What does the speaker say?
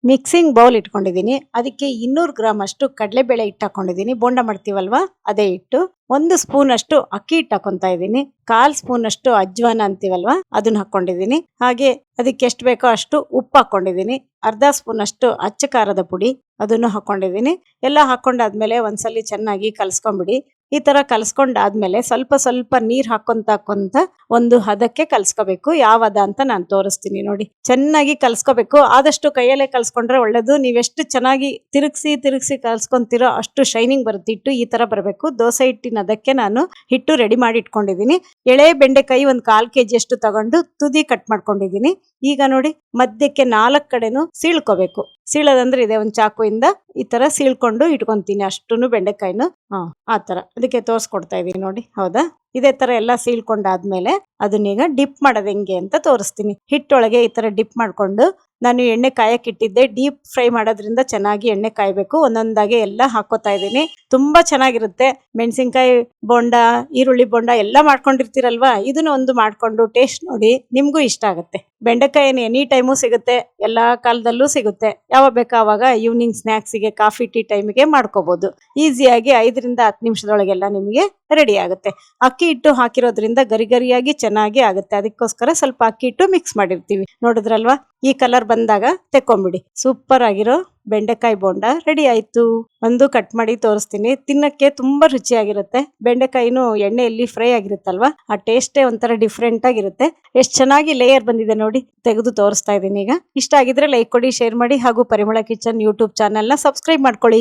Mixing bowl ಇಟ್ಕೊಂಡಿದ್ದೀನಿ. ಅದಕ್ಕೆ 200 gram ಅಷ್ಟು ಕಡಲೆಬೇಳೆ ಹಿಟ್ಟು ಹಾಕೊಂಡಿದ್ದೀನಿ. ಬೋಂಡ ಮಾಡ್ತೀವಲ್ವಾ ಅದೇ ಹಿಟ್ಟು. 1 ಸ್ಪೂನ್ ಅಷ್ಟು ಅಕ್ಕಿ ಹಿಟ್ಟು ಹಾಕೊಂತಾ ಇದ್ದೀನಿ. 1/4 ಸ್ಪೂನ್ ಅಷ್ಟು ಅಜ್ವಾನ ಅಂತೀವಲ್ವಾ ಅದನ್ನ ಹಾಕೊಂಡಿದ್ದೀನಿ. ಹಾಗೆ ಅದಕ್ಕೆ ಎಷ್ಟು ಬೇಕೋ ಅಷ್ಟು ಉಪ್ಪು ಹಾಕೊಂಡಿದ್ದೀನಿ. 1/2 ಸ್ಪೂನ್ ಅಷ್ಟು ಅಚ್ಚ ಖಾರದ ಪುಡಿ ಅದನ್ನು ಹಾಕೊಂಡಿದ್ದೀನಿ. ಎಲ್ಲ ಹಾಕೊಂಡಾದ್ಮೇಲೆ ಒಂದ್ಸಲಿ ಚೆನ್ನಾಗಿ ಕಲ್ಸ್ಕೊಂಡ್ಬಿಡಿ. ಈ ತರ ಕಲ್ಸ್ಕೊಂಡಾದ್ಮೇಲೆ ಸ್ವಲ್ಪ ಸ್ವಲ್ಪ ನೀರ್ ಹಾಕೊಂತ ಒಂದು ಹದಕ್ಕೆ ಕಲ್ಸ್ಕೋಬೇಕು. ಯಾವ ಹದ ಅಂತ ನಾನು ತೋರಿಸ್ತೀನಿ ನೋಡಿ. ಚೆನ್ನಾಗಿ ಕಲ್ಸ್ಕೋಬೇಕು. ಆದಷ್ಟು ಕೈಯಲ್ಲೇ ಕಲ್ಸ್ಕೊಂಡ್ರೆ ಒಳ್ಳೇದು. ನೀವೆಷ್ಟು ಚೆನ್ನಾಗಿ ತಿರುಗಿಸಿ ಕಲ್ಸ್ಕೊಂತೀರೋ ಅಷ್ಟು ಶೈನಿಂಗ್ ಬರುತ್ತೆ. ಹಿಟ್ಟು ಈ ತರ ಬರಬೇಕು. ದೋಸೆ ಹಿಟ್ಟಿನ ಅದಕ್ಕೆ ನಾನು ಹಿಟ್ಟು ರೆಡಿ ಮಾಡಿ ಇಟ್ಕೊಂಡಿದ್ದೀನಿ. ಎಳೆ ಬೆಂಡೆಕಾಯಿ 1/4 kg ಅಷ್ಟು ತಗೊಂಡು ತುದಿ ಕಟ್ ಮಾಡ್ಕೊಂಡಿದ್ದೀನಿ. ಈಗ ನೋಡಿ ಮಧ್ಯಕ್ಕೆ 4 ಕಡೆನೂ ಸೀಳ್ಕೋಬೇಕು. ಸೀಳೋದಂದ್ರೆ ಇದೆ ಒಂದು ಚಾಕುವಿಂದ ಈ ತರ ಸೀಳ್ಕೊಂಡು ಇಟ್ಕೊಂತೀನಿ ಅಷ್ಟುನು ಬೆಂಡೆಕಾಯಿನು. ಆ ತರ ಅದಕ್ಕೆ ತೋರಿಸ್ಕೊಡ್ತಾ ಇದೀನಿ ನೋಡಿ. ಹೌದಾ, ಇದೇ ತರ ಎಲ್ಲ ಸೀಳ್ಕೊಂಡಾದ್ಮೇಲೆ ಅದನ್ನೀಗ ಡಿಪ್ ಮಾಡೋದು ಹೆಂಗೆ ಅಂತ ತೋರಿಸ್ತೀನಿ. ಹಿಟ್ಟೊಳಗೆ ಈ ತರ ಡಿಪ್ ಮಾಡ್ಕೊಂಡು ನಾನು ಎಣ್ಣೆ ಕಾಯಕ್ಕೆ ಇಟ್ಟಿದ್ದೆ. ಡೀಪ್ ಫ್ರೈ ಮಾಡೋದ್ರಿಂದ ಚೆನ್ನಾಗಿ ಎಣ್ಣೆ ಕಾಯಬೇಕು. ಒಂದೊಂದಾಗೆ ಎಲ್ಲ ಹಾಕೋತಾ ಇದ್ದೀನಿ. ತುಂಬಾ ಚೆನ್ನಾಗಿರುತ್ತೆ. ಮೆಣಸಿನ್ಕಾಯಿ ಬೋಂಡ, ಈರುಳ್ಳಿ ಬೋಂಡ ಎಲ್ಲ ಮಾಡ್ಕೊಂಡಿರ್ತೀರಲ್ವಾ, ಇದನ್ನ ಒಂದು ಮಾಡ್ಕೊಂಡು ಟೇಸ್ಟ್ ನೋಡಿ, ನಿಮ್ಗೂ ಇಷ್ಟ ಆಗುತ್ತೆ. ಬೆಂಡೆಕಾಯಿ ಎನಿ ಟೈಮು ಸಿಗುತ್ತೆ, ಎಲ್ಲಾ ಕಾಲದಲ್ಲೂ ಸಿಗುತ್ತೆ. ಯಾವಾಗ ಬೇಕಾ ಅವಾಗ ಈವ್ನಿಂಗ್ ಸ್ನಾಕ್ಸಿಗೆ, ಕಾಫಿ ಟೀ ಟೈಮಿಗೆ ಮಾಡ್ಕೋಬಹುದು. ಈಸಿಯಾಗಿ 5 ರಿಂದ 10 ನಿಮಿಷದೊಳಗೆಲ್ಲ ನಿಮಗೆ ರೆಡಿ ಆಗುತ್ತೆ. ಅಕ್ಕಿ ಹಿಟ್ಟು ಹಾಕಿರೋದ್ರಿಂದ ಗರಿಗರಿಯಾಗಿ ಚೆನ್ನಾಗಿ ಆಗುತ್ತೆ. ಅದಕ್ಕೋಸ್ಕರ ಸ್ವಲ್ಪ ಅಕ್ಕಿ ಹಿಟ್ಟು ಮಿಕ್ಸ್ ಮಾಡಿರ್ತೀವಿ. ನೋಡಿದ್ರಲ್ವಾ, ಈ ಕಲರ್ ಬಂದಾಗ ತೆಕ್ಕೊಂಬಿಡಿ. ಸೂಪರ್ ಆಗಿರೋ ಬೆಂಡೆಕಾಯಿ ಬೋಂಡ ರೆಡಿ ಆಯ್ತು. ಒಂದು ಕಟ್ ಮಾಡಿ ತೋರಿಸ್ತೀನಿ. ತಿನ್ನಕ್ಕೆ ತುಂಬಾ ರುಚಿಯಾಗಿರುತ್ತೆ. ಬೆಂಡೆಕಾಯಿನೂ ಎಣ್ಣೆಯಲ್ಲಿ ಫ್ರೈ ಆಗಿರುತ್ತಲ್ವಾ, ಆ ಟೇಸ್ಟೇ ಒಂಥರ ಡಿಫ್ರೆಂಟ್ ಆಗಿರುತ್ತೆ. ಎಷ್ಟು ಚೆನ್ನಾಗಿ ಲೇಯರ್ ಬಂದಿದೆ ನೋಡಿ. ತೆಗೆದು ತೋರಿಸ್ತಾ ಇದ್ದೀನಿ ಈಗ. ಇಷ್ಟ ಆಗಿದ್ರೆ ಲೈಕ್ ಕೊಡಿ, ಶೇರ್ ಮಾಡಿ, ಹಾಗೂ ಪರಿಮಳ ಕಿಚನ್ ಯೂಟ್ಯೂಬ್ ಚಾನೆಲ್ನ ಸಬ್ಸ್ಕ್ರೈಬ್ ಮಾಡ್ಕೊಳ್ಳಿ.